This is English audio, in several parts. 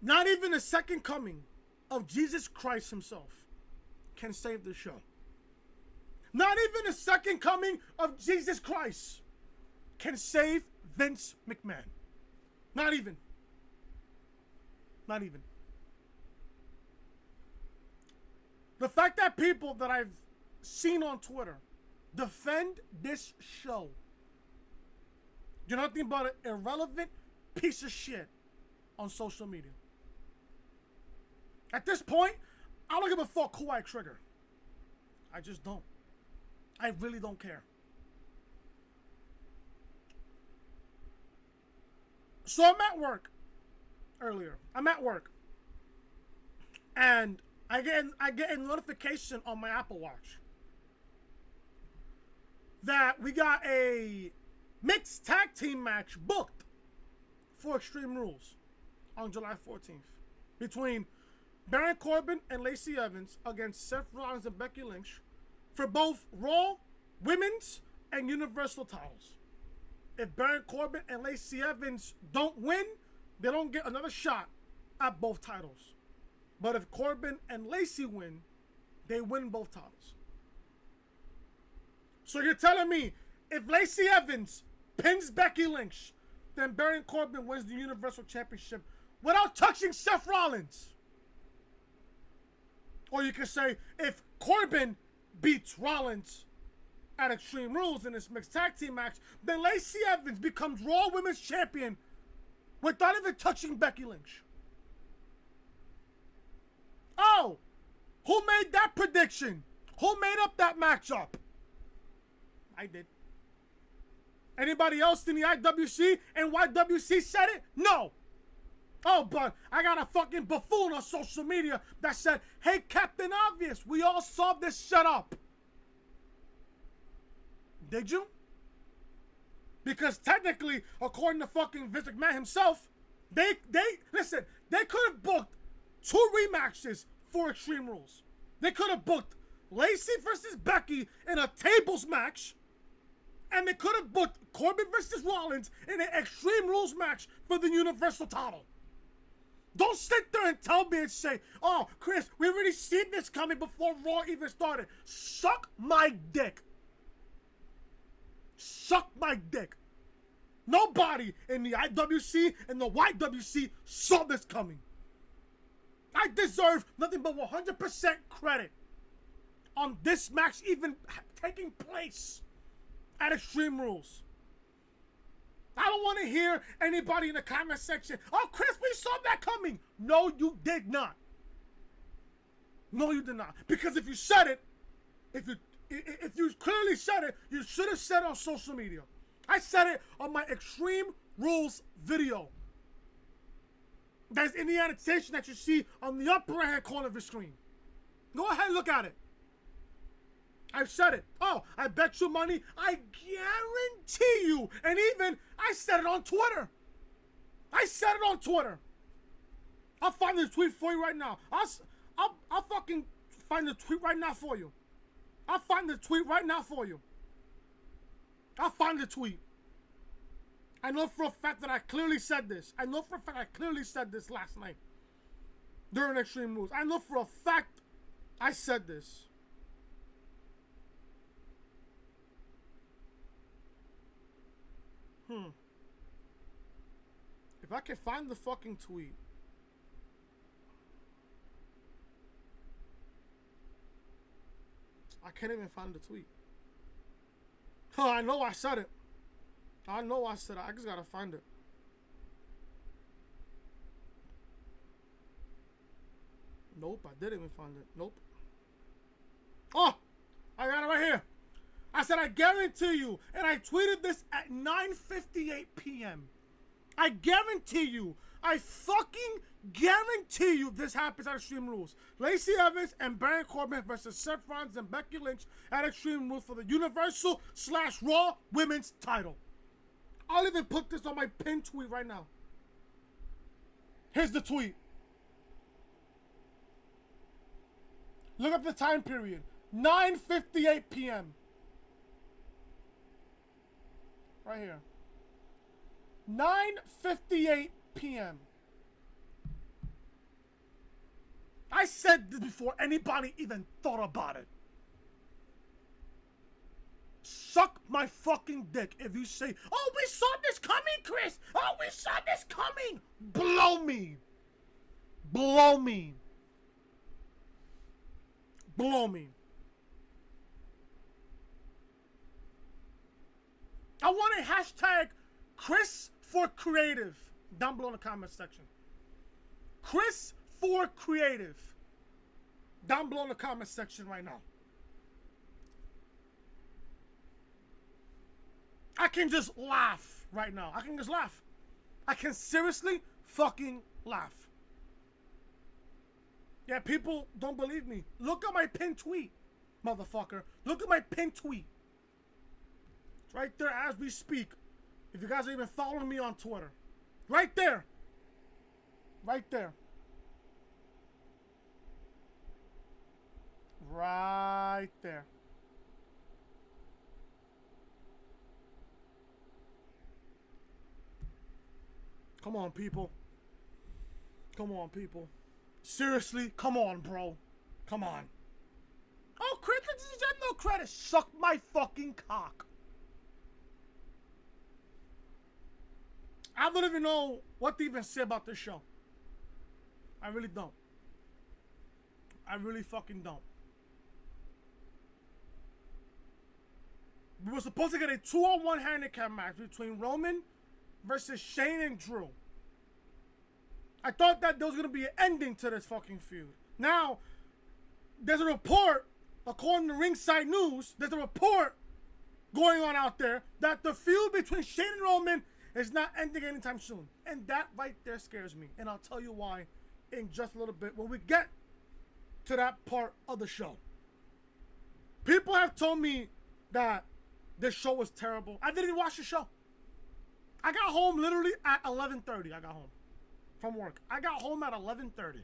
Not even the second coming of Jesus Christ himself can save the show. Not even the second coming of Jesus Christ can save Vince McMahon. Not even. Not even. The fact that people that I've seen on Twitter defend this show, you're nothing but an irrelevant piece of shit on social media. At this point, I don't give a fuck who I trigger. I just don't. I really don't care. So I'm at work earlier. I'm at work. And I get a notification on my Apple Watch that we got a mixed tag team match booked for Extreme Rules on July 14th between Baron Corbin and Lacey Evans against Seth Rollins and Becky Lynch for both Raw, Women's, and Universal titles. If Baron Corbin and Lacey Evans don't win, they don't get another shot at both titles. But if Corbin and Lacey win, they win both titles. So you're telling me if Lacey Evans pins Becky Lynch, then Baron Corbin wins the Universal Championship without touching Seth Rollins? Or you can say if Corbin beats Rollins at Extreme Rules in this mixed tag team match, then Lacey Evans becomes Raw Women's Champion without even touching Becky Lynch. Oh, who made that prediction? Who made up that matchup? I did. Anybody else in the IWC and YWC said it? No. Oh, but I got a fucking buffoon on social media that said, hey, Captain Obvious, we all saw this set up. Did you? Because technically, according to fucking Vince McMahon himself, they could have booked 2 rematches for Extreme Rules. They could have booked Lacey versus Becky in a tables match, and they could have booked Corbin versus Rollins in an Extreme Rules match for the Universal title. Don't sit there and tell me and say, oh, Chris, we already seen this coming before Raw even started. Suck my dick. Suck my dick. Nobody in the IWC and the YWC saw this coming. I deserve nothing but 100% credit on this match even taking place at Extreme Rules. I don't want to hear anybody in the comment section, oh, Chris, we saw that coming. No, you did not. No, you did not. Because if you said it, if you clearly said it, you should have said it on social media. I said it on my Extreme Rules video. That's in the annotation that you see on the upper right hand corner of your screen. Go ahead and look at it. I've said it. Oh, I bet you money. I guarantee you. And even I said it on Twitter. I said it on Twitter. I'll find the tweet for you right now. I'll fucking find the tweet right now for you. I'll find the tweet right now for you. I'll find the tweet. I know for a fact that I clearly said this. I know for a fact I clearly said this last night during Extreme Rules. I know for a fact I said this. If I can find the fucking tweet. I can't even find the tweet. Oh, I know I said it. I know I said it. I just gotta find it. Nope, I didn't even find it. Nope. Oh, I got it right here. I said I guarantee you, and I tweeted this at 9:58 p.m. I guarantee you, I fucking guarantee you this happens at Extreme Rules. Lacey Evans and Baron Corbin versus Seth Rollins and Becky Lynch at Extreme Rules for the Universal/Raw Women's title. I'll even put this on my pinned tweet right now. Here's the tweet. Look at the time period. 9:58 p.m. Right here. 9:58 p.m. I said this before anybody even thought about it. Suck my fucking dick if you say, oh, we saw this coming, Chris. Oh, we saw this coming. Blow me. Blow me. Blow me. I want a hashtag Chris for Creative down below in the comment section. Chris for Creative down below in the comment section right now. I can just laugh right now. I can just laugh. I can seriously fucking laugh. Yeah, people don't believe me. Look at my pinned tweet, motherfucker. Look at my pinned tweet. It's right there as we speak. If you guys are even following me on Twitter. Right there. Right there. Right there. Come on, people. Come on, people. Seriously? Come on, bro. Come on. Oh, Chris, you get no credit. Suck my fucking cock. I don't even know what to even say about this show. I really don't. I really fucking don't. We were supposed to get a 2-on-1 handicap match between Roman versus Shane and Drew. I thought that there was going to be an ending to this fucking feud. Now, there's a report, according to Ringside News, there's a report going on out there that the feud between Shane and Roman is not ending anytime soon. And that right there scares me. And I'll tell you why in just a little bit when we get to that part of the show. People have told me that this show was terrible. I didn't even watch the show. I got home literally at 11:30. I got home from work. I got home at 11:30.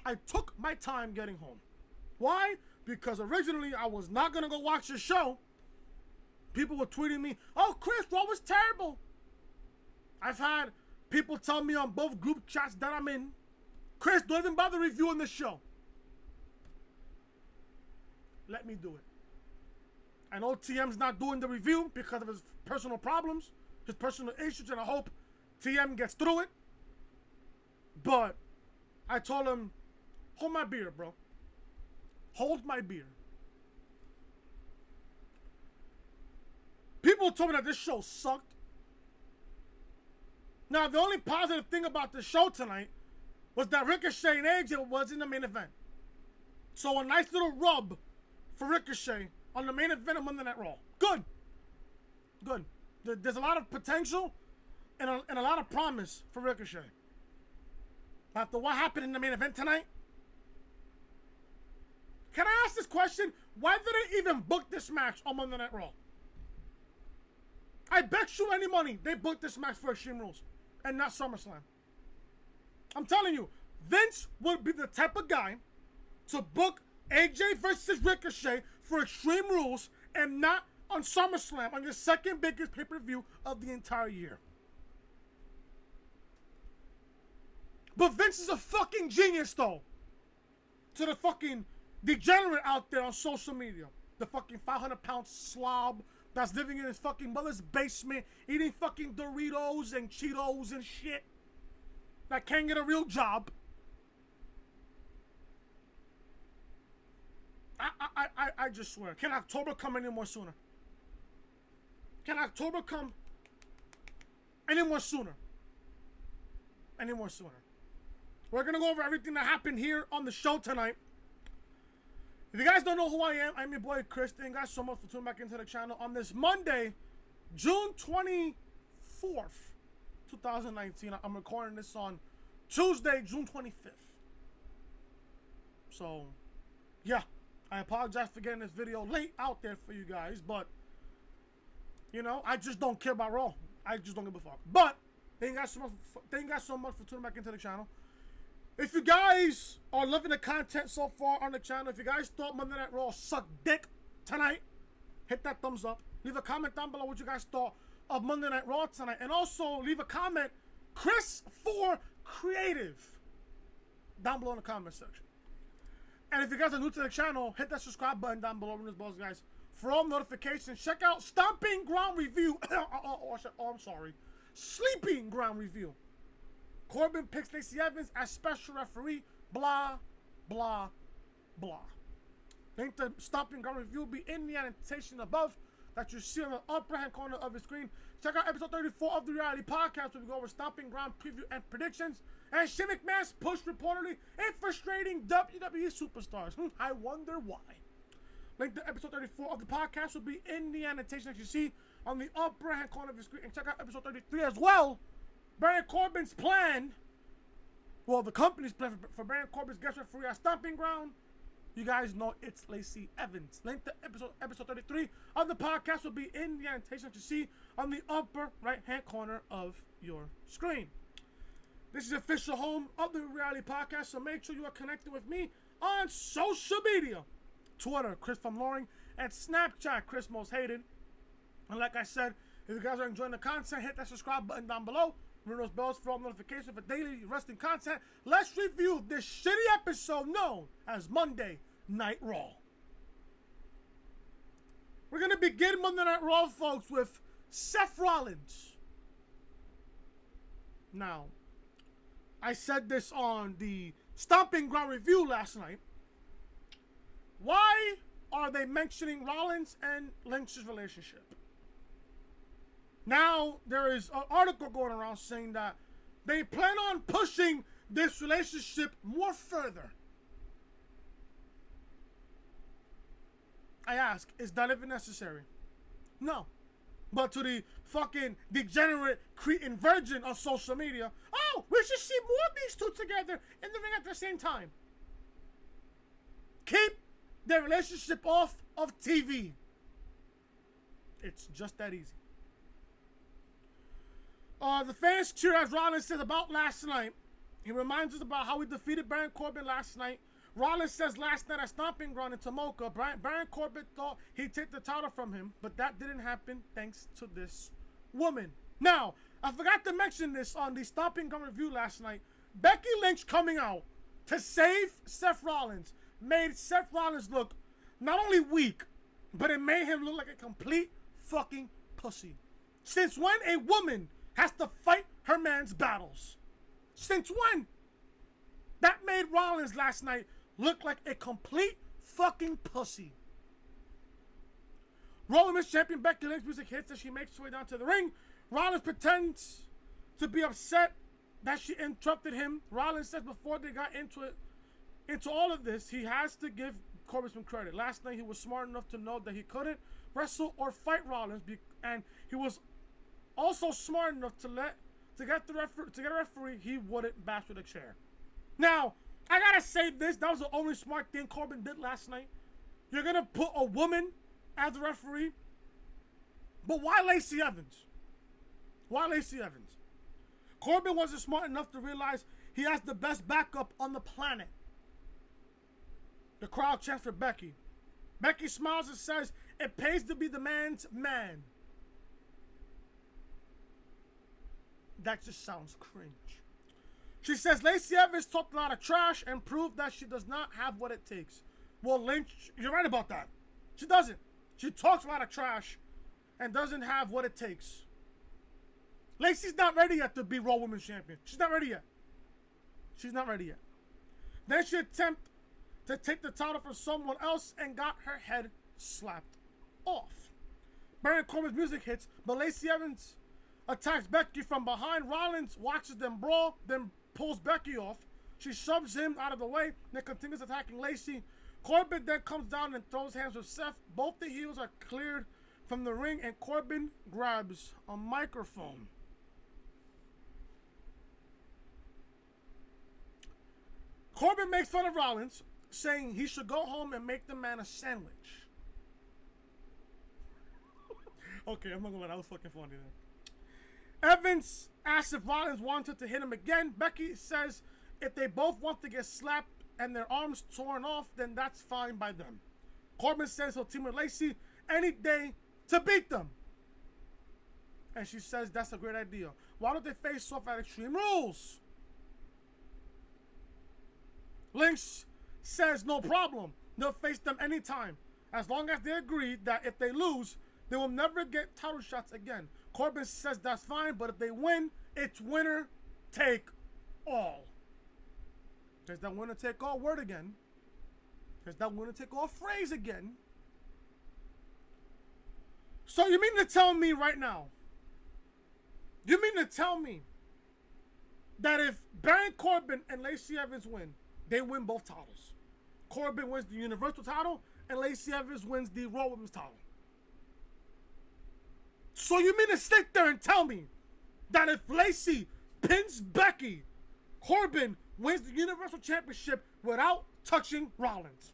I took my time getting home. Why? Because originally I was not going to go watch the show. People were tweeting me, oh, Chris, Raw was terrible. I've had people tell me on both group chats that I'm in, Chris, don't even bother reviewing the show. Let me do it. I know TM's not doing the review because of his personal problems, his personal issues, and I hope TM gets through it. But I told him, hold my beer, bro. Hold my beer. People told me that this show sucked. Now, the only positive thing about the show tonight was that Ricochet and AJ was in the main event. So a nice little rub for Ricochet on the main event of Monday Night Raw. Good. Good. There's a lot of potential and a lot of promise for Ricochet. After what happened in the main event tonight, can I ask this question? Why did they even book this match on Monday Night Raw? I bet you any money they booked this match for Extreme Rules and not SummerSlam. I'm telling you, Vince would be the type of guy to book AJ versus Ricochet for Extreme Rules and not on SummerSlam on your second biggest pay-per-view of the entire year. But Vince is a fucking genius, though. To the fucking degenerate out there on social media. The fucking 500-pound slob that's living in his fucking mother's basement, eating fucking Doritos and Cheetos and shit. That can't get a real job. I just swear. Can October come any more sooner? Can October come any more sooner? Any more sooner? We're going to go over everything that happened here on the show tonight. If you guys don't know who I am, I'm your boy Chris. Thank you guys so much for tuning back into the channel on this Monday, June 24th, 2019. I'm recording this on Tuesday, June 25th. So, yeah. I apologize for getting this video late out there for you guys, but, you know, I just don't care about Raw. I just don't give a fuck. But, thank you guys so much for tuning back into the channel. If you guys are loving the content so far on the channel, if you guys thought Monday Night Raw sucked dick tonight, hit that thumbs up. Leave a comment down below what you guys thought of Monday Night Raw tonight. And also, leave a comment, Chris for creative down below in the comment section. And if you guys are new to the channel, hit that subscribe button down below in this balls, guys, for all notifications. Check out Stomping Ground Review. I'm sorry. Sleeping Ground Review. Corbin picks Lacey Evans as special referee. Blah, blah, blah. Link to Stomping Ground Review will be in the annotation above that you see on the upper hand corner of the screen. Check out episode 34 of the Reality Podcast where we go over Stomping Ground preview and predictions. And Shane McMahon's push reportedly and frustrating WWE superstars. I wonder why. Link to episode 34 of the podcast will be in the annotation that you see on the upper hand corner of the screen. And check out episode 33 as well. Baron Corbin's plan. Well, the company's plan for Baron Corbin's guest referee at Stomping Ground. You guys know it's Lacey Evans. Link to episode 33 of the podcast will be in the annotation that you see on the upper right-hand corner of your screen. This is the official home of the Reality Podcast, so make sure you are connected with me on social media. Twitter, Chris from Loring, and Snapchat, Chris Most Hated. And like I said, if you guys are enjoying the content, hit that subscribe button down below. Ring those bells for all notifications for daily wrestling content. Let's review this shitty episode known as Monday Night Raw. We're going to begin Monday Night Raw, folks, with Seth Rollins. Now, I said this on the Stomping Ground Review last night. Why are they mentioning Rollins and Lynch's relationship? Now, there is an article going around saying that they plan on pushing this relationship more further. I ask, is that even necessary? No. But to the fucking degenerate cretin virgin on social media, oh, we should see more of these two together in the ring at the same time. Keep their relationship off of TV. It's just that easy. The fans cheer as Rollins says about last night. He reminds us about how he defeated Baron Corbin last night. Rollins says last night at Stomping Ground in Tomoka, Baron Corbin thought he'd take the title from him, but that didn't happen thanks to this woman. Now, I forgot to mention this on the Stomping Ground Review last night. Becky Lynch coming out to save Seth Rollins made Seth Rollins look not only weak, but it made him look like a complete fucking pussy. Since when a woman has to fight her man's battles? Since when? That made Rollins last night look like a complete fucking pussy. Raw Women's Champion Becky Lynch music hits as she makes her way down to the ring. Rollins pretends to be upset that she interrupted him. Rollins says before they got into all of this, he has to give Corbin some credit. Last night he was smart enough to know that he couldn't wrestle or fight Rollins, and he was also smart enough to get a referee he wouldn't bash with a chair. Now, I gotta say this, that was the only smart thing Corbin did last night. You're gonna put a woman as the referee, but why Lacey Evans? Why Lacey Evans? Corbin wasn't smart enough to realize he has the best backup on the planet. The crowd chants for Becky. Becky smiles and says, it pays to be the man's man. That just sounds cringe. She says Lacey Evans talked a lot of trash and proved that she does not have what it takes. Well, Lynch, you're right about that. She doesn't. She talks a lot of trash and doesn't have what it takes. Lacey's not ready yet to be Raw Women's Champion. She's not ready yet. She's not ready yet. Then she attempted to take the title from someone else and got her head slapped off. Baron Corbin's music hits, but Lacey Evans attacks Becky from behind. Rollins watches them brawl, then pulls Becky off. She shoves him out of the way, then continues attacking Lacey. Corbin then comes down and throws hands with Seth. Both the heels are cleared from the ring, and Corbin grabs a microphone. Corbin makes fun of Rollins, saying he should go home and make the man a sandwich. Okay, I'm not gonna lie, that was fucking funny then. Evans asks if Rollins wanted to hit him again. Becky says if they both want to get slapped and their arms torn off, then that's fine by them. Corbin says he'll team with Lacey any day to beat them. And she says that's a great idea. Why don't they face off at Extreme Rules? Lynch says no problem. They'll face them anytime. As long as they agree that if they lose, they will never get title shots again. Corbin says that's fine, but if they win, it's winner take all. There's that winner take all word again. There's that winner take all phrase again. So you mean to tell me right now, you mean to tell me that if Baron Corbin and Lacey Evans win, they win both titles? Corbin wins the Universal title and Lacey Evans wins the Raw Women's title. So you mean to sit there and tell me that if Lacey pins Becky, Corbin wins the Universal Championship without touching Rollins?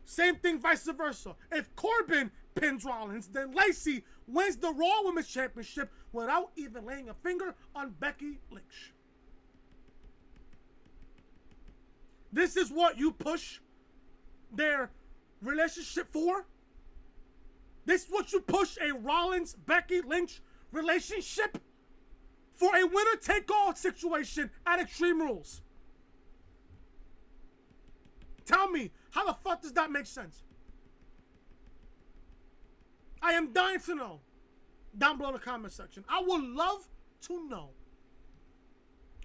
Same thing vice versa. If Corbin pins Rollins, then Lacey wins the Raw Women's Championship without even laying a finger on Becky Lynch. This is what you push their relationship for? This is what you push a Rollins-Becky Lynch relationship? For a winner-take-all situation at Extreme Rules? Tell me, how the fuck does that make sense? I am dying to know. Down below in the comment section. I would love to know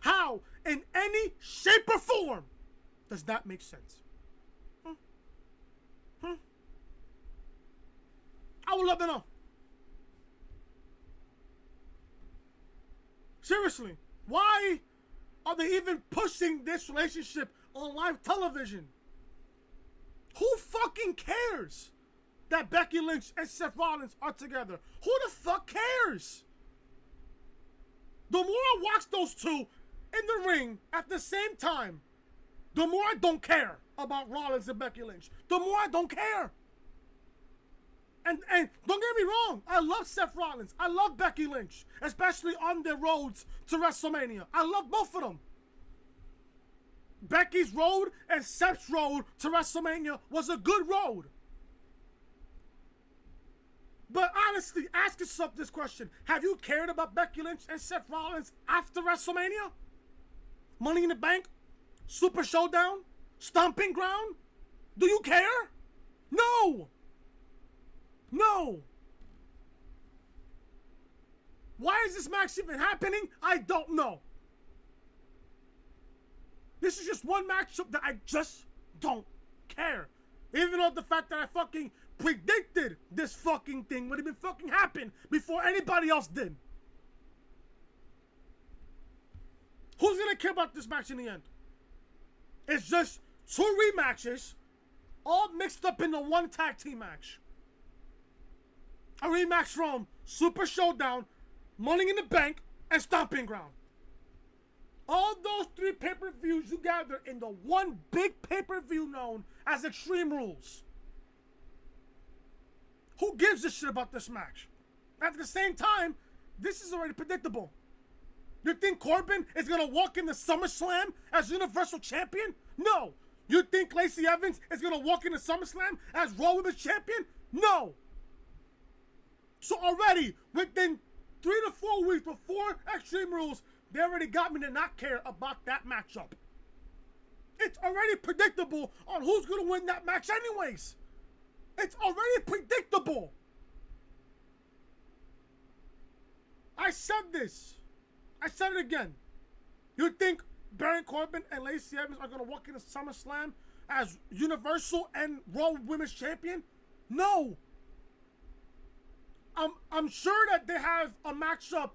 how, in any shape or form, does that make sense? I would love to know. Seriously, why are they even pushing this relationship on live television? Who fucking cares that Becky Lynch and Seth Rollins are together? Who the fuck cares? The more I watch those two in the ring at the same time, the more I don't care about Rollins and Becky Lynch. The more I don't care. And don't get me wrong, I love Seth Rollins. I love Becky Lynch, especially on their roads to WrestleMania. I love both of them. Becky's road and Seth's road to WrestleMania was a good road. But honestly, ask yourself this question. Have you cared about Becky Lynch and Seth Rollins after WrestleMania? Money in the Bank? Super Showdown? Stomping Ground? Do you care? No! No! Why is this match even happening? I don't know. This is just one matchup that I just don't care. Even though the fact that I fucking predicted this fucking thing would have been fucking happen before anybody else did. Who's gonna care about this match in the end? It's just two rematches all mixed up into one tag team match. A rematch from Super Showdown, Money in the Bank, and Stomping Ground. All those three pay-per-views you gather in the one big pay-per-view known as Extreme Rules. Who gives a shit about this match? At the same time, this is already predictable. You think Corbin is going to walk into SummerSlam as Universal Champion? No. You think Lacey Evans is going to walk into SummerSlam as Raw Women's Champion? No. So already, within 3 to 4 weeks before Extreme Rules, they already got me to not care about that matchup. It's already predictable on who's going to win that match anyways. It's already predictable. I said this. I said it again. You think Baron Corbin and Lacey Evans are going to walk into SummerSlam as Universal and Raw Women's Champion? No. I'm sure that they have a matchup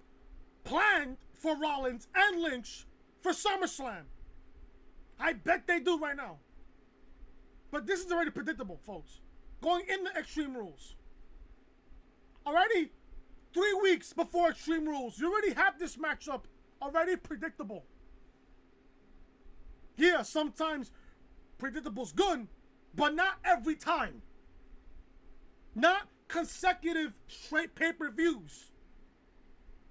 planned for Rollins and Lynch for SummerSlam. I bet they do right now. But this is already predictable, folks. Going into Extreme Rules. Already 3 weeks before Extreme Rules, you already have this matchup already predictable. Yeah, sometimes predictable's good, but not every time. Not consecutive straight pay-per-views.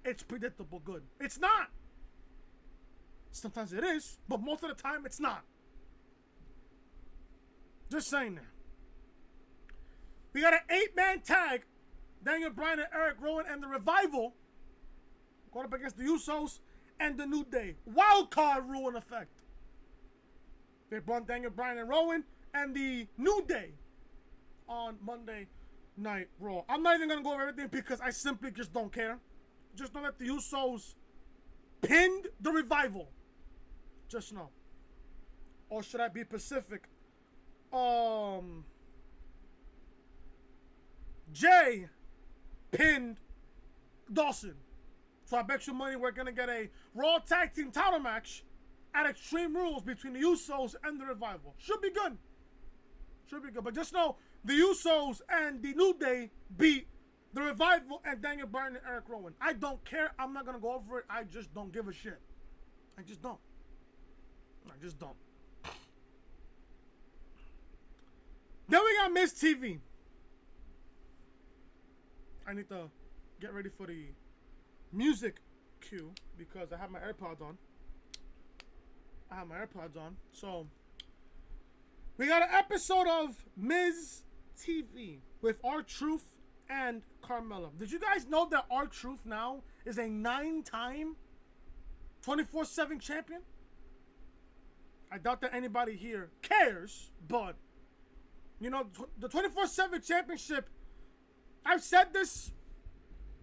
It's predictable good. It's not. Sometimes it is, but most of the time it's not. Just saying that. We got an 8-man tag. Daniel Bryan and Eric Rowan and the Revival going up against the Usos and the New Day. Wild card rule in effect. They brought Daniel Bryan and Rowan and the New Day on Monday Night Raw. I'm not even going to go over everything because I simply just don't care. Just know that the Usos pinned the Revival. Just know. Or should I be Pacific? Jay pinned Dawson. So I bet you money we're going to get a Raw Tag Team title match at Extreme Rules between the Usos and the Revival. Should be good. Should be good. But just know the Usos and the New Day beat the Revival and Daniel Bryan and Eric Rowan. I don't care. I'm not going to go over it. I just don't give a shit. I just don't. I just don't. Then we got Miz TV. I need to get ready for the music cue because I have my AirPods on. So we got an episode of Miz TV with R-Truth and Carmella. Did you guys know that R-Truth now is a 9-time 24/7 champion? I doubt that anybody here cares, but you know, the 24/7 championship, I've said this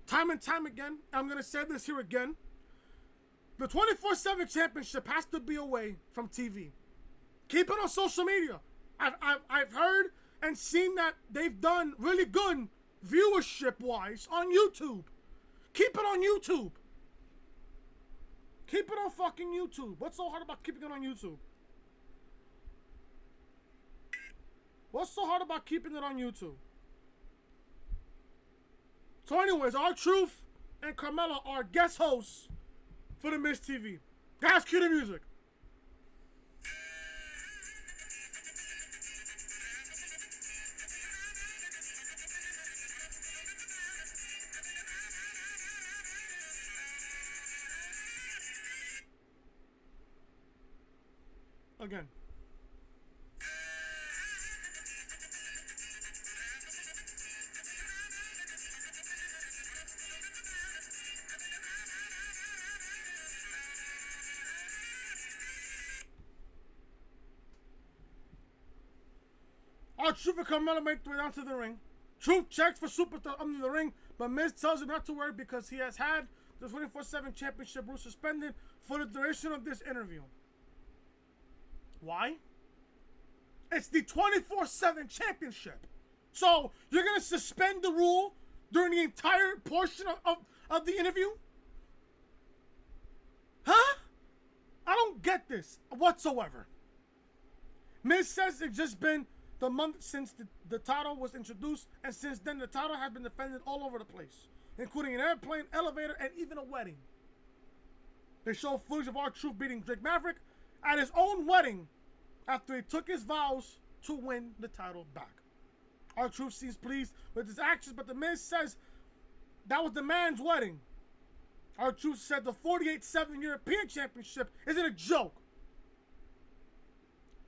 time and time again. I'm going to say this here again. The 24/7 championship has to be away from TV. Keep it on social media. I've heard and seen that they've done really good viewership-wise on YouTube. Keep it on YouTube. Keep it on fucking YouTube. What's so hard about keeping it on YouTube? What's so hard about keeping it on YouTube? So anyways, R-Truth and Carmella are guest hosts for the Miz TV. Guys, cue the music. Again. R-Truth and Carmella make their way down to the ring. Truth checks for Superstar under the ring, but Miz tells him not to worry because he has had the 24/7 championship rule suspended for the duration of this interview. Why? It's the 24/7 championship. So you're going to suspend the rule during the entire portion of the interview? Huh? I don't get this whatsoever. Miz says it's just been the month since the title was introduced, and since then the title has been defended all over the place, including an airplane, elevator, and even a wedding. They show footage of R-Truth beating Drake Maverick at his own wedding after he took his vows to win the title back. R-Truth seems pleased with his actions, but the Miz says that was the man's wedding. R-Truth said the 48/7 European Championship isn't a joke.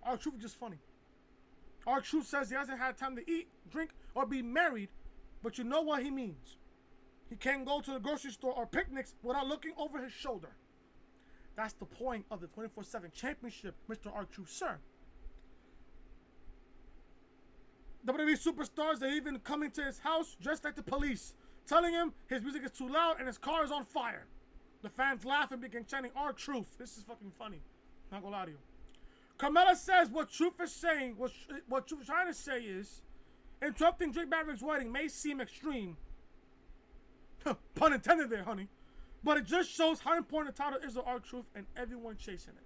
R-Truth is just funny. R-Truth says he hasn't had time to eat, drink, or be married, but you know what he means. He can't go to the grocery store or picnics without looking over his shoulder. That's the point of the 24/7 championship, Mr. R-Truth, sir. WWE superstars are even coming to his house dressed like the police, telling him his music is too loud and his car is on fire. The fans laugh and begin chanting R-Truth. This is fucking funny. Not gonna lie to you. Carmella says what Truth is saying, what Truth is trying to say is, interrupting Drake Maverick's wedding may seem extreme. Pun intended there, honey. But it just shows how important the title is to R-Truth and everyone chasing it.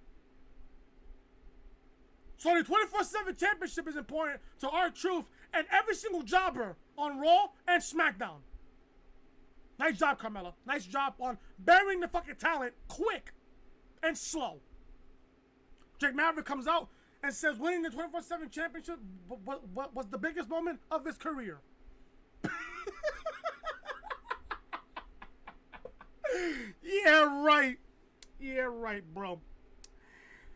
So the 24/7 championship is important to R-Truth and every single jobber on Raw and SmackDown. Nice job, Carmella. Nice job on burying the fucking talent quick and slow. Drake Maverick comes out and says winning the 24/7 championship was the biggest moment of his career. Yeah, right. Yeah, right, bro.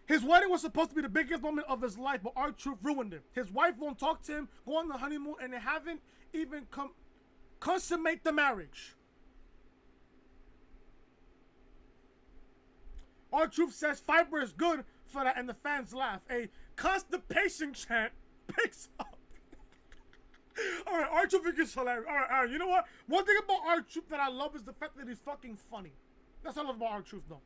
His wedding was supposed to be the biggest moment of his life, but R-Truth ruined it. His wife won't talk to him, go on the honeymoon, and they haven't even consummate the marriage. R-Truth says fiber is good for that, and the fans laugh. A constipation chant picks up. Alright, R-Truth is hilarious. Alright, you know what? One thing about R-Truth that I love is the fact that he's fucking funny. That's what I love about R-Truth, though.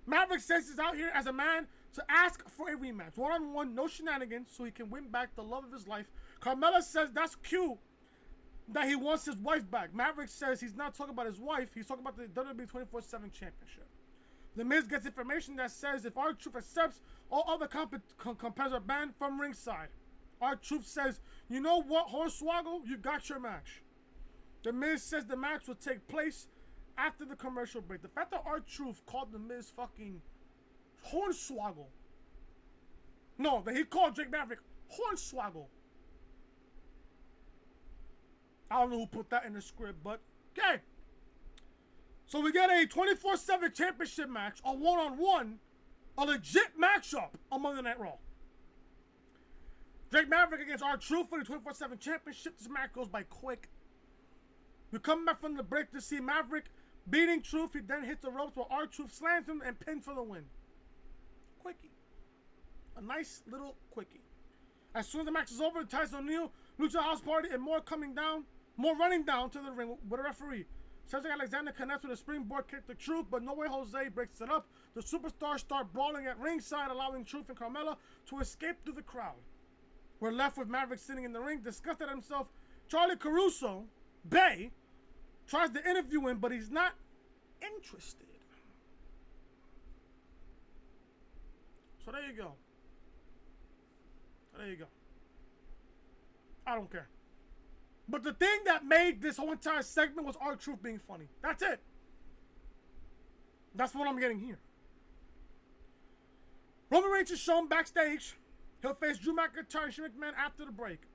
Maverick says he's out here as a man to ask for a rematch. One-on-one, no shenanigans, so he can win back the love of his life. Carmella says that's cute, that he wants his wife back. Maverick says he's not talking about his wife, he's talking about the WWE 24/7 Championship. The Miz gets information that says if R-Truth accepts, all other competitors are banned from ringside. R-Truth says, you know what, Hornswoggle, you got your match. The Miz says the match will take place after the commercial break. The fact that R-Truth called the Miz fucking Hornswoggle. No, that he called Drake Maverick Hornswoggle. I don't know who put that in the script, but okay. So we get a 24/7 championship match, a one-on-one, a legit matchup on Monday Night Raw. Drake Maverick against R-Truth for the 24/7 championship. This match goes by quick. We come back from the break to see Maverick beating Truth. He then hits the ropes while R-Truth slams him and pins for the win. Quickie. A nice little quickie. As soon as the match is over, Tyson O'Neil, Lucha House Party, and more running down to the ring with a referee. Cedric Alexander connects with a springboard kick to Truth, but No Way Jose breaks it up. The superstars start brawling at ringside, allowing Truth and Carmella to escape through the crowd. We're left with Maverick sitting in the ring, disgusted at himself. Charlie Caruso, Bay, tries to interview him, but he's not interested. So there you go. There you go. I don't care. But the thing that made this whole entire segment was R-Truth being funny. That's it. That's what I'm getting here. Roman Reigns is shown backstage. He'll face Drew McIntyre and Shane McMahon after the break.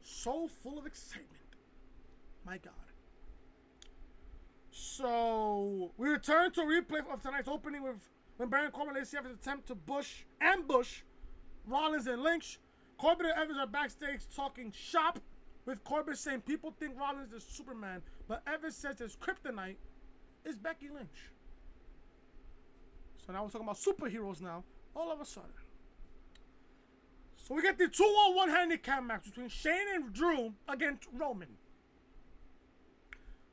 So full of excitement. My God. So, we return to a replay of tonight's opening with when Baron Corbin Lacey Evans attempt to ambush Rollins and Lynch. Corbin and Evans are backstage talking shop, with Corbin saying people think Rollins is Superman, but Evans says his kryptonite is Becky Lynch. So now we're talking about superheroes now, all of a sudden. So we get the 2-on-1 handicap match between Shane and Drew against Roman.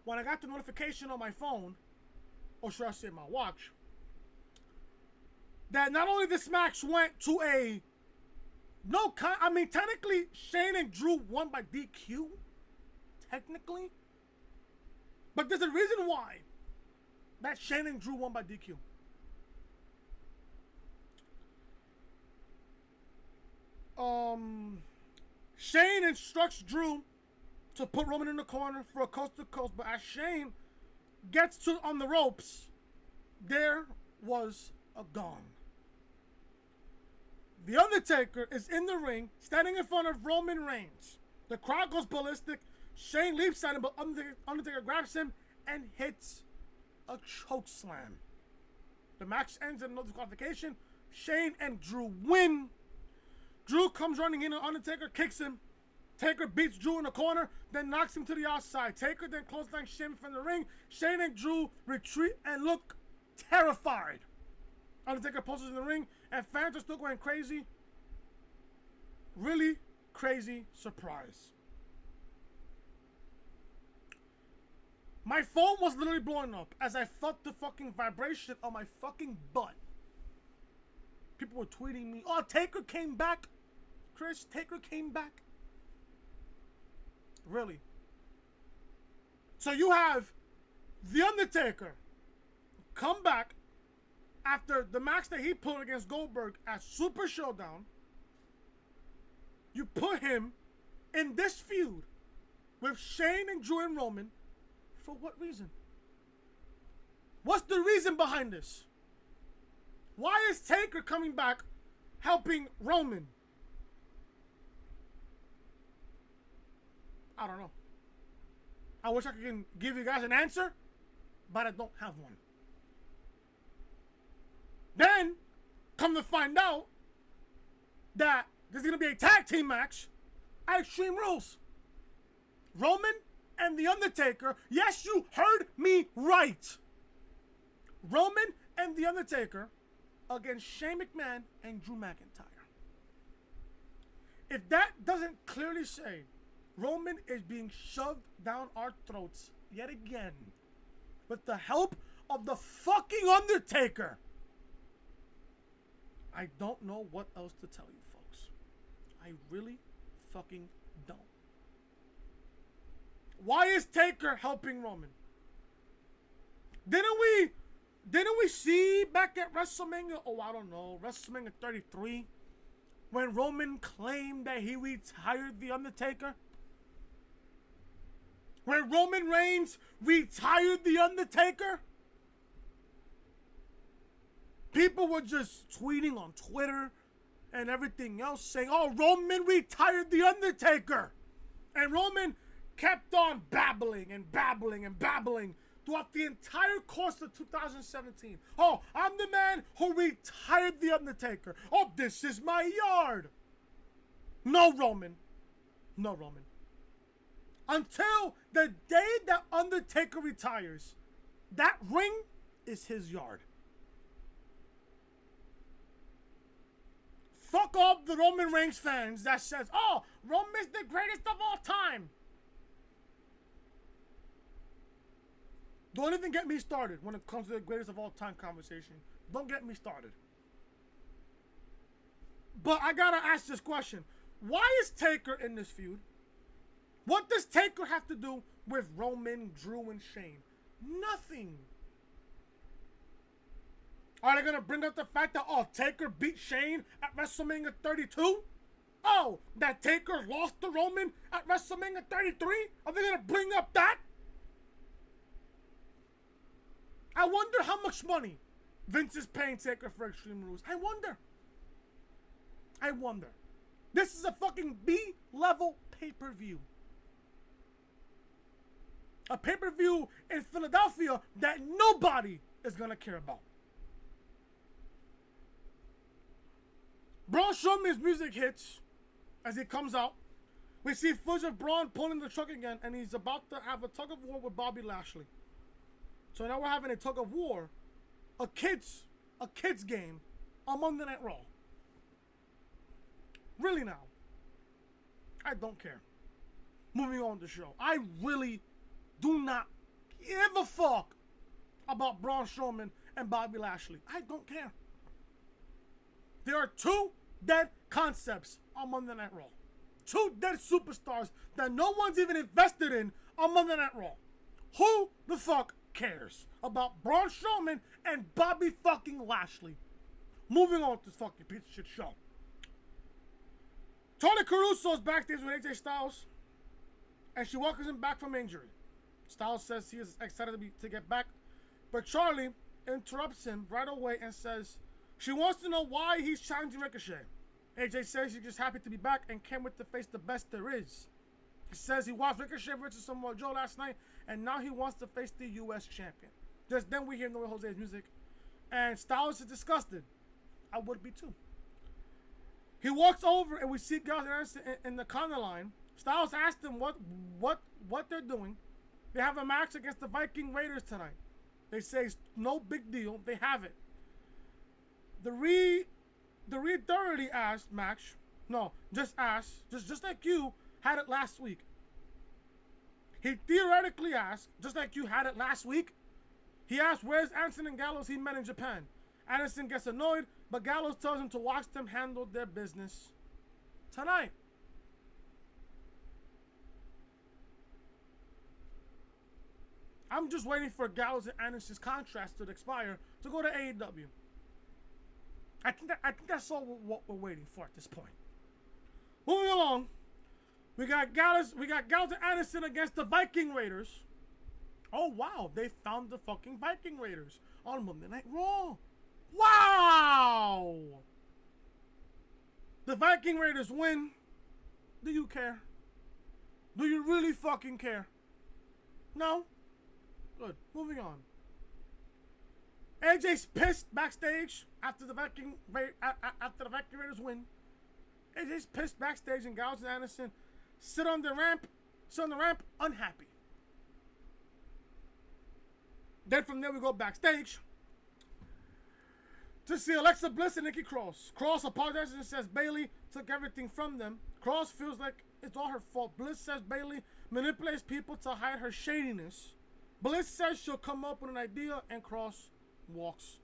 When I got the notification on my phone, or should I say my watch, that not only this match went to a technically Shane and Drew won by DQ, technically, but there's a reason why that Shane and Drew won by DQ. Shane instructs Drew to put Roman in the corner for a coast to coast, but as Shane gets on the ropes, there was a gong. The Undertaker is in the ring, standing in front of Roman Reigns. The crowd goes ballistic. Shane leaps at him, but Undertaker grabs him and hits a choke slam. The match ends in another disqualification. Shane and Drew win. Drew comes running in, and Undertaker kicks him. Taker beats Drew in the corner, then knocks him to the outside. Taker then clothesline Shane from the ring. Shane and Drew retreat and look terrified. Undertaker poses in the ring, and fans are still going crazy. Really crazy surprise. My phone was literally blowing up as I felt the fucking vibration on my fucking butt. People were tweeting me, oh, Taker came back. Chris, Taker came back. Really? So you have The Undertaker come back after the match that he put against Goldberg at Super Showdown. You put him in this feud with Shane and Drew and Roman. For what reason? What's the reason behind this? Why is Taker coming back helping Roman? I don't know. I wish I could give you guys an answer, but I don't have one. Then, come to find out that there's going to be a tag team match at Extreme Rules. Roman and The Undertaker. Yes, you heard me right. Roman and The Undertaker against Shane McMahon and Drew McIntyre. If that doesn't clearly say Roman is being shoved down our throats yet again with the help of the fucking Undertaker, I don't know what else to tell you, folks. I really fucking don't. Why is Taker helping Roman? Didn't we see back at WrestleMania, I don't know, WrestleMania 33, when Roman claimed that he retired The Undertaker? When Roman Reigns retired The Undertaker? People were just tweeting on Twitter and everything else saying, oh, Roman retired The Undertaker. And Roman kept on babbling and babbling and babbling throughout the entire course of 2017. Oh, I'm the man who retired The Undertaker. Oh, this is my yard. No, Roman. No, Roman. Until the day that Undertaker retires, that ring is his yard. Fuck all the Roman Reigns fans that says, oh, Roman's the greatest of all time. Don't even get me started when it comes to the greatest of all time conversation. Don't get me started. But I gotta ask this question. Why is Taker in this feud? What does Taker have to do with Roman, Drew, and Shane? Nothing. Are they going to bring up the fact that, oh, Taker beat Shane at WrestleMania 32? Oh, that Taker lost to Roman at WrestleMania 33? Are they going to bring up that? I wonder how much money Vince is paying Taker for Extreme Rules. I wonder. This is a fucking B-level pay-per-view. A pay-per-view in Philadelphia that nobody is going to care about. Braun Strowman's music hits as he comes out. We see footage of Braun pulling the truck again, and he's about to have a tug of war with Bobby Lashley. So now we're having a tug of war, a kids game on Monday Night Raw. Really now. I don't care. Moving on to the show. I really do not give a fuck about Braun Strowman and Bobby Lashley. I don't care. There are two dead concepts on Monday Night Raw. Two dead superstars that no one's even invested in on Monday Night Raw. Who the fuck cares about Braun Strowman and Bobby fucking Lashley? Moving on to this fucking piece of shit show. Tony Caruso's backstage with AJ Styles, and she welcomes him back from injury. Styles says he is excited to get back, but Charlie interrupts him right away and says she wants to know why he's challenging Ricochet. AJ says she's just happy to be back and can't wait to face the best there is. He says he watched Ricochet versus Samoa Joe last night, and now he wants to face the U.S. champion. Just then we hear Noah Jose's music, and Styles is disgusted. I would be too. He walks over and we see Gallows and Anderson in the corner line. Styles asked him what they're doing. They have a match against the Viking Raiders tonight. They say it's no big deal. They have it. The Reed Doherty asked match. No, just like you had it last week. He theoretically asked, just like you had it last week. He asked, where's Anderson and Gallows he met in Japan? Anderson gets annoyed, but Gallows tells him to watch them handle their business tonight. I'm just waiting for Gallows and Anderson's contracts to expire to go to AEW. I think that's all what we're waiting for at this point. Moving along, we got Gallows and Anderson against the Viking Raiders. Oh wow, they found the fucking Viking Raiders on Monday Night Raw. Wow! The Viking Raiders win. Do you care? Do you really fucking care? No? Good. Moving on. AJ's pissed backstage after the Viking Raiders win. AJ's pissed backstage, and Gallows and Anderson sit on the ramp, unhappy. Then from there we go backstage. to see Alexa Bliss and Nikki Cross. Cross apologizes and says Bayley took everything from them. Cross feels like it's all her fault. Bliss says Bayley manipulates people to hide her shadiness. Bliss says she'll come up with an idea, and Cross walks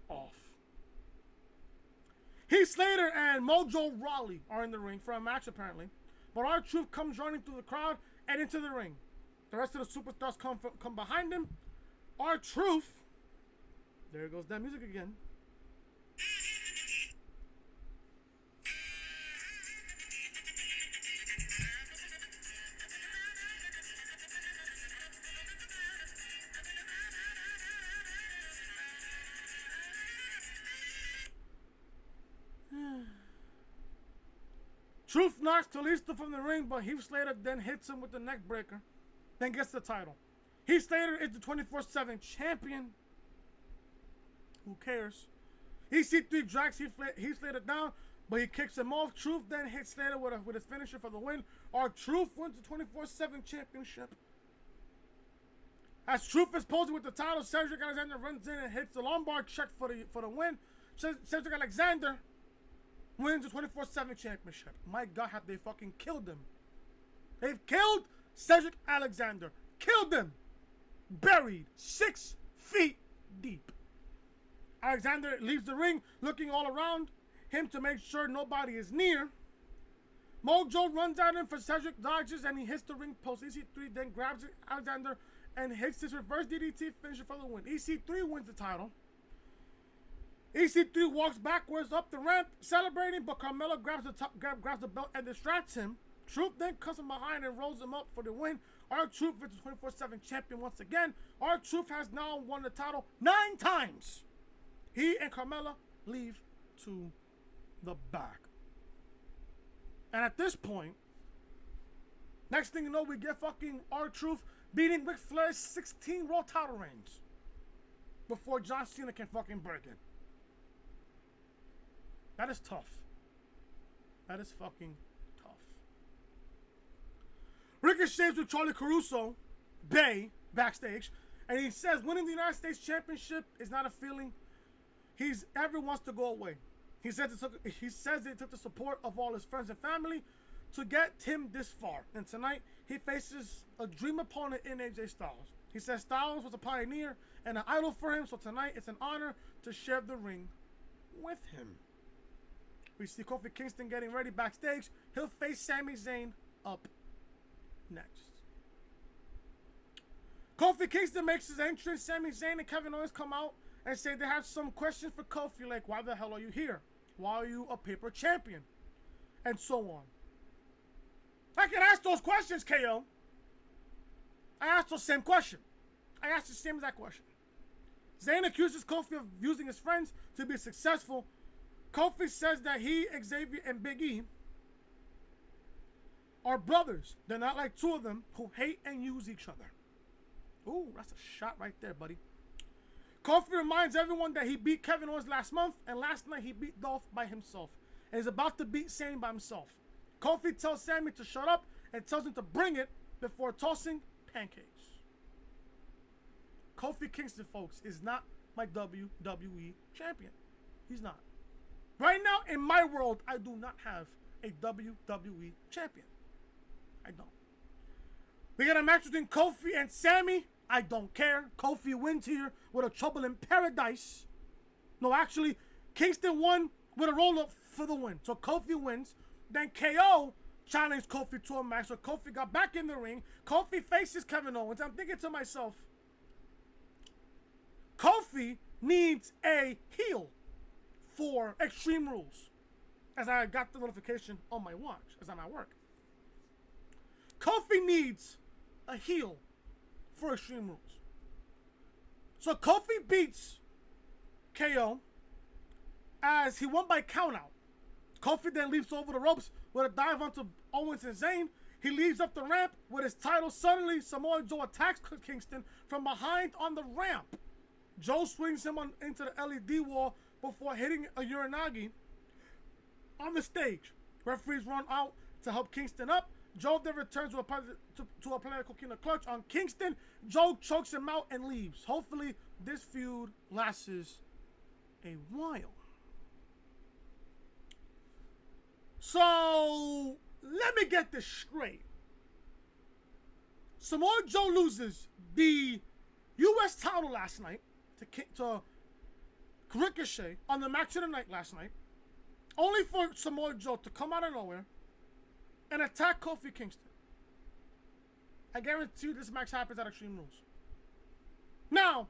off. Heath Slater and Mojo Rawley are in the ring for a match apparently, but R-Truth comes running through the crowd and into the ring. The rest of the superstars come behind him. R-Truth, there goes that music again. Truth knocks Kalisto from the ring, but Heath Slater then hits him with the neck breaker, then gets the title. Heath Slater is the 24/7 champion. Who cares? EC3 drags Heath Slater down, but he kicks him off. Truth then hits Slater with his finisher for the win. R-Truth wins the 24/7 championship. As Truth is posing with the title, Cedric Alexander runs in and hits the Lombard check for the win. Cedric Alexander wins the 24/7 championship. My God, have they fucking killed him. They've killed Cedric Alexander. Killed him. Buried 6 feet deep. Alexander leaves the ring looking all around him to make sure nobody is near. Mojo runs at him for Cedric, dodges, and he hits the ring post. EC3 then grabs Alexander and hits his reverse DDT finisher for the win. EC3 wins the title. EC3 walks backwards up the ramp, celebrating, but Carmella grabs the belt and distracts him. Truth then comes from behind and rolls him up for the win. R-Truth is the 24/7 champion once again. R-Truth has now won the title 9 times. He and Carmella leave to the back. And at this point, next thing you know, we get fucking R-Truth beating Ric Flair's 16 Raw title reigns before John Cena can fucking break it. That is tough. That is fucking tough. Ricochet's with Charlie Caruso, backstage, and he says winning the United States Championship is not a feeling he ever wants to go away. He says it took the support of all his friends and family to get him this far. And tonight, he faces a dream opponent in AJ Styles. He says Styles was a pioneer and an idol for him, so tonight it's an honor to share the ring with him. We see Kofi Kingston getting ready backstage. He'll face Sami Zayn up next. Kofi Kingston makes his entrance. Sami Zayn and Kevin Owens come out and say they have some questions for Kofi, like, why the hell are you here? Why are you a paper champion? And so on. I can ask those questions, KO. I asked the same question. I asked the same exact question. Zayn accuses Kofi of using his friends to be successful. Kofi says that he, Xavier, and Big E are brothers. They're not like two of them who hate and use each other. Ooh, that's a shot right there, buddy. Kofi reminds everyone that he beat Kevin Owens last month, and last night he beat Dolph by himself. And he's about to beat Sami by himself. Kofi tells Sami to shut up and tells him to bring it before tossing pancakes. Kofi Kingston, folks, is not my WWE champion. He's not. Right now, in my world, I do not have a WWE champion. I don't. We got a match between Kofi and Sami. I don't care. Kofi wins here with a Trouble in Paradise. No, actually, Kingston won with a roll-up for the win. So Kofi wins. Then KO challenged Kofi to a match. So Kofi got back in the ring. Kofi faces Kevin Owens. I'm thinking to myself, Kofi needs a heel for Extreme Rules. As I got the notification on my watch as I'm at work. Kofi needs a heel for Extreme Rules. So Kofi beats KO as he won by countout. Kofi then leaps over the ropes with a dive onto Owens and Zayn. He leaves up the ramp with his title. Suddenly, Samoa Joe attacks Kingston from behind on the ramp. Joe swings him into the LED wall before hitting a Uranagi on the stage. Referees run out to help Kingston up. Joe then returns to a political Coquina clutch on Kingston. Joe chokes him out and leaves. Hopefully, this feud lasts a while. So, let me get this straight. Samoa Joe loses the U.S. title last night to Ricochet on the match of the night last night, only for Samoa Joe to come out of nowhere and attack Kofi Kingston. I guarantee you this match happens at Extreme Rules. Now,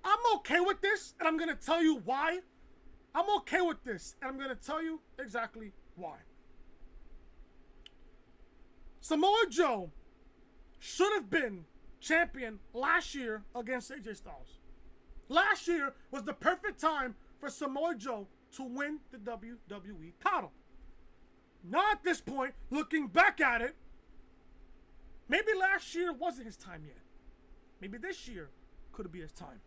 I'm okay with this, and I'm going to tell you why. I'm okay with this, and I'm going to tell you exactly why. Samoa Joe should have been champion last year against AJ Styles. Last year was the perfect time for Samoa Joe to win the WWE title. Now at this point, looking back at it, maybe last year wasn't his time yet. Maybe this year could be his time.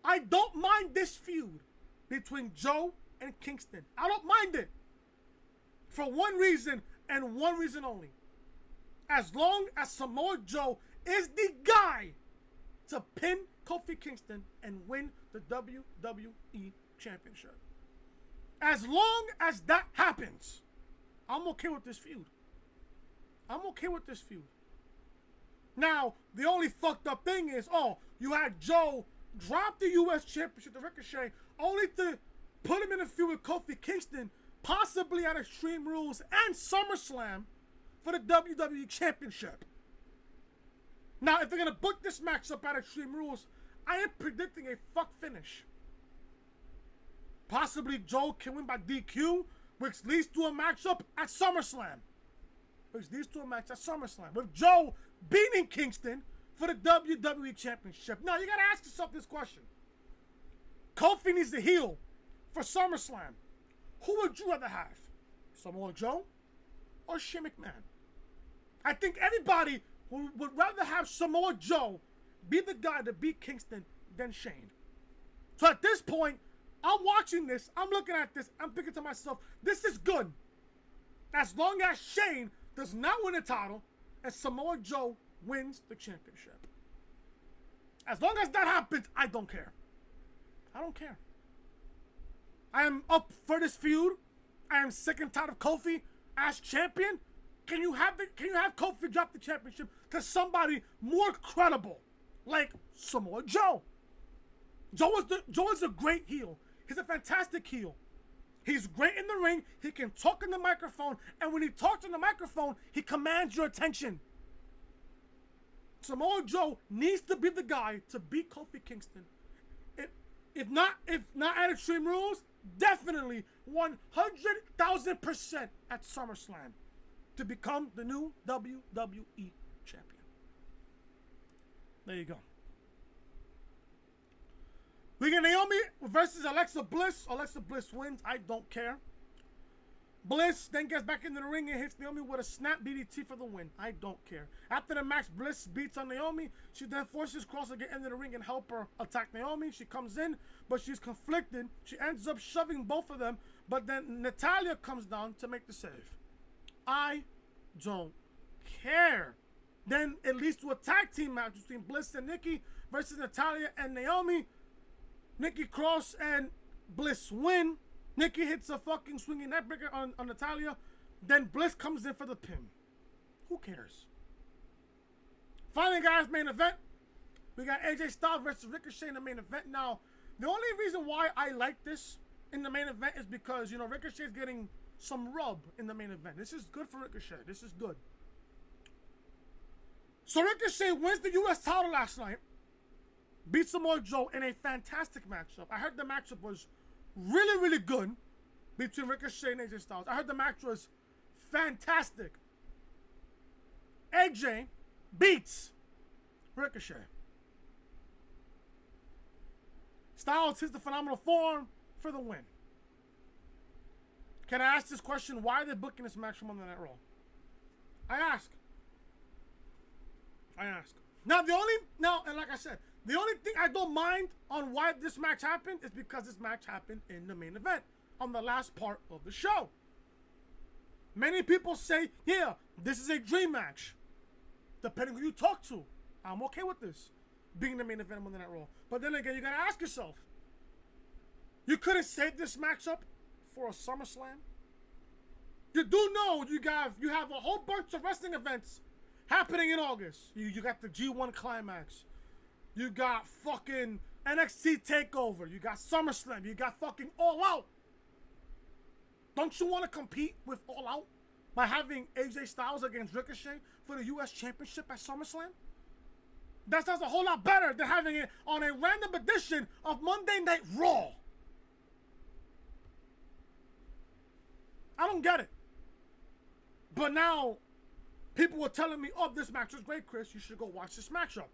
I don't mind this feud between Joe and Kingston. I don't mind it. For one reason and one reason only. As long as Samoa Joe is the guy to pin Kofi Kingston and win the WWE Championship. As long as that happens, I'm okay with this feud. I'm okay with this feud. Now, the only fucked up thing is, you had Joe drop the U.S. Championship to Ricochet, only to put him in a feud with Kofi Kingston, possibly at Extreme Rules and SummerSlam for the WWE Championship. Now, if they're going to book this match up at Extreme Rules, I am predicting a fuck finish. Possibly Joe can win by DQ, which leads to a matchup at SummerSlam. With Joe beating Kingston for the WWE Championship. Now, you got to ask yourself this question. Kofi needs to heel for SummerSlam. Who would you rather have? Samoa Joe or Shane McMahon? I think everybody would rather have Samoa Joe be the guy to beat Kingston than Shane. So at this point, I'm watching this, I'm looking at this, I'm thinking to myself, this is good. As long as Shane does not win a title and Samoa Joe wins the championship. As long as that happens, I don't care. I don't care. I am up for this feud. I am sick and tired of Kofi as champion. Can you have Kofi drop the championship to somebody more credible, like Samoa Joe? Joe is a great heel. He's a fantastic heel. He's great in the ring. He can talk in the microphone, and when he talks in the microphone, he commands your attention. Samoa Joe needs to be the guy to beat Kofi Kingston. If not at Extreme Rules, definitely 100,000% at SummerSlam to become the new WWE champion. There you go. We get Naomi versus Alexa Bliss. Alexa Bliss wins. I don't care. Bliss then gets back into the ring and hits Naomi with a snap DDT for the win. I don't care. After the match, Bliss beats on Naomi. She then forces Cross to get into the ring and help her attack Naomi. She comes in, but she's conflicted. She ends up shoving both of them, but then Natalya comes down to make the save. I don't care. Then it leads to a tag team match between Bliss and Nikki versus Natalya and Naomi. Nikki Cross and Bliss win. Nikki hits a fucking swinging neckbreaker on Natalya. Then Bliss comes in for the pin. Who cares? Finally, guys, main event. We got AJ Styles versus Ricochet in the main event. Now, the only reason why I like this in the main event is because, Ricochet's getting some rub in the main event. This is good for Ricochet. This is good. So Ricochet wins the U.S. title last night. Beats Samoa Joe in a fantastic matchup. I heard the matchup was really, really good between Ricochet and AJ Styles. I heard the match was fantastic. AJ beats Ricochet. Styles hits the phenomenal form for the win. Can I ask this question? Why are they booking this match from Monday Night Raw? I ask. Now, and like I said, the only thing I don't mind on why this match happened is because this match happened in the main event on the last part of the show. Many people say, yeah, this is a dream match. Depending who you talk to, I'm okay with this. being the main event of Monday Night Raw. But then again, you gotta ask yourself, you couldn't save this matchup for a SummerSlam? You do know you have a whole bunch of wrestling events happening in August. You got the G1 Climax. You got fucking NXT TakeOver. You got SummerSlam. You got fucking All Out. Don't you want to compete with All Out by having AJ Styles against Ricochet for the U.S. Championship at SummerSlam? That sounds a whole lot better than having it on a random edition of Monday Night Raw. I don't get it. But now, people were telling me, oh, this match was great, Chris. You should go watch this matchup.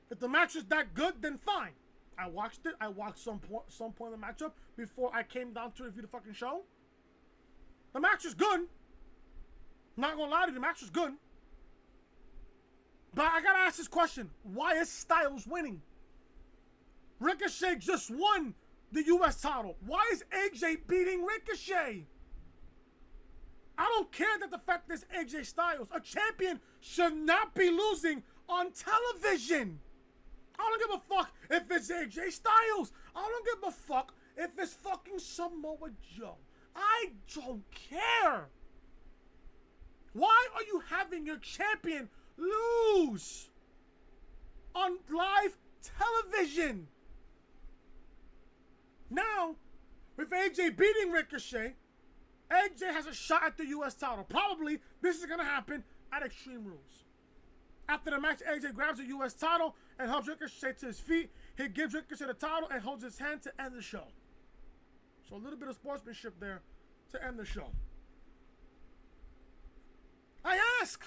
If the match is that good, then fine. I watched it. I watched some point of the matchup before I came down to review the fucking show. The match is good. Not gonna lie to you, the match was good. But I gotta ask this question. Why is Styles winning? Ricochet just won the U.S. title. Why is AJ beating Ricochet? I don't care that the fact is AJ Styles. A champion should not be losing on television. I don't give a fuck if it's AJ Styles. I don't give a fuck if it's fucking Samoa Joe. I don't care. Why are you having your champion lose on live television? Now, with AJ beating Ricochet, AJ has a shot at the U.S. title. Probably this is going to happen at Extreme Rules. After the match, AJ grabs the U.S. title and helps Ricochet to his feet. He gives Ricochet the title and holds his hand to end the show. So a little bit of sportsmanship there to end the show. I ask,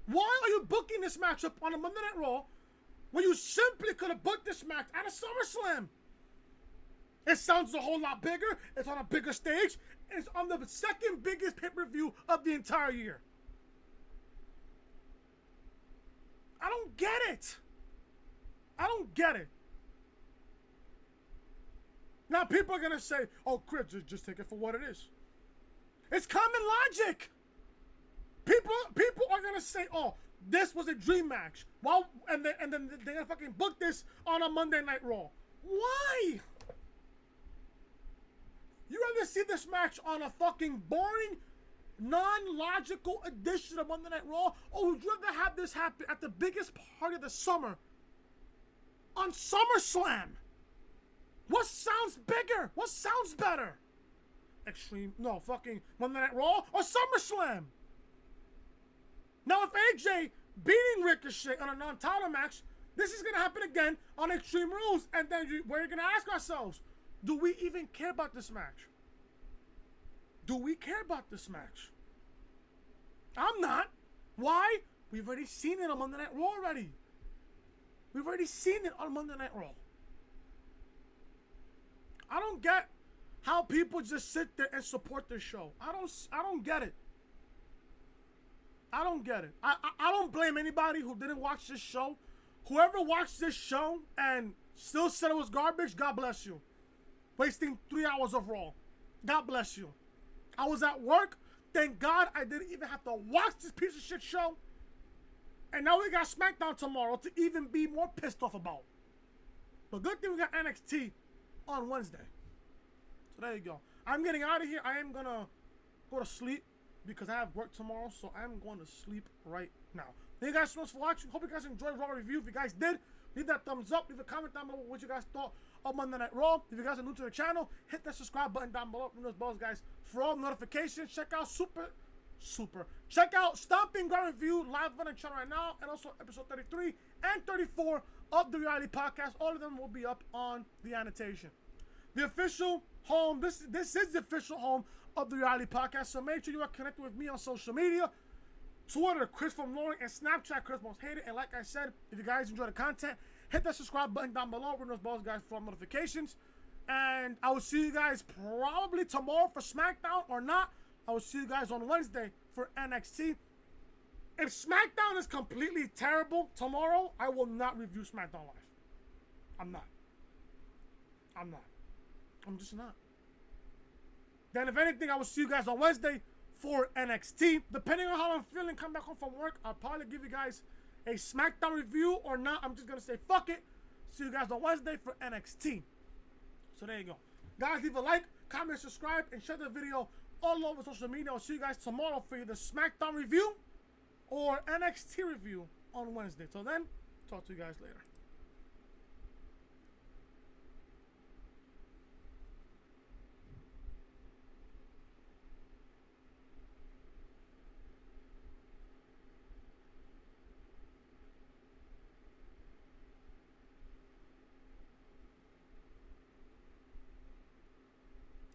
why are you booking this matchup on a Monday Night Raw when you simply could have booked this match at a SummerSlam? It sounds a whole lot bigger. It's on a bigger stage. It's on the second biggest pay-per-view of the entire year. I don't get it. I don't get it. Now people are going to say, oh, Chris, just take it for what it is. It's common logic. People are going to say, oh, this was a dream match. Well, and then they're going to fucking book this on a Monday Night Raw. Why? You rather see this match on a fucking boring, non-logical edition of Monday Night Raw, or would you rather have this happen at the biggest party of the summer on SummerSlam? What sounds bigger? What sounds better? Fucking Monday Night Raw or SummerSlam? Now, if AJ beating Ricochet on a non-title match, this is going to happen again on Extreme Rules, and then we're going to ask ourselves, do we even care about this match? Do we care about this match? I'm not. Why? We've already seen it on Monday Night Raw already. We've already seen it on Monday Night Raw. I don't get how people just sit there and support this show. I don't get it. I don't get it. I don't blame anybody who didn't watch this show. Whoever watched this show and still said it was garbage, God bless you. Wasting 3 hours of Raw. God bless you. I was at work. Thank God I didn't even have to watch this piece of shit show. And now we got SmackDown tomorrow to even be more pissed off about. But good thing we got NXT on Wednesday. So there you go. I'm getting out of here. I am going to go to sleep because I have work tomorrow. So I'm going to sleep right now. Thank you guys so much for watching. Hope you guys enjoyed Raw Review. If you guys did, leave that thumbs up. Leave a comment down below what you guys thought of Monday Night Raw. If you guys are new to the channel, hit that subscribe button down below. Ring those bells, guys, for all notifications. Check out Check out Stomping Ground Review live on the channel right now, and also episode 33 and 34 of the Reality Podcast. All of them will be up on the annotation. The official home. This is the official home of the Reality Podcast. So make sure you are connected with me on social media. Twitter, Chris from Lauren, and Snapchat, Chris Most Hated. And like I said, if you guys enjoy the content, hit that subscribe button down below. Ring those bells, guys, for all notifications. And I will see you guys probably tomorrow for SmackDown or not. I will see you guys on Wednesday for NXT. If SmackDown is completely terrible tomorrow, I will not review SmackDown Live. I'm not. I'm just not. Then if anything, I will see you guys on Wednesday for NXT. Depending on how I'm feeling, come back home from work, I'll probably give you guys a SmackDown review or not. I'm just going to say fuck it. See you guys on Wednesday for NXT. So there you go. Guys, leave a like, comment, subscribe, and share the video all over social media. I'll see you guys tomorrow for either SmackDown review or NXT review on Wednesday. Till then, talk to you guys later.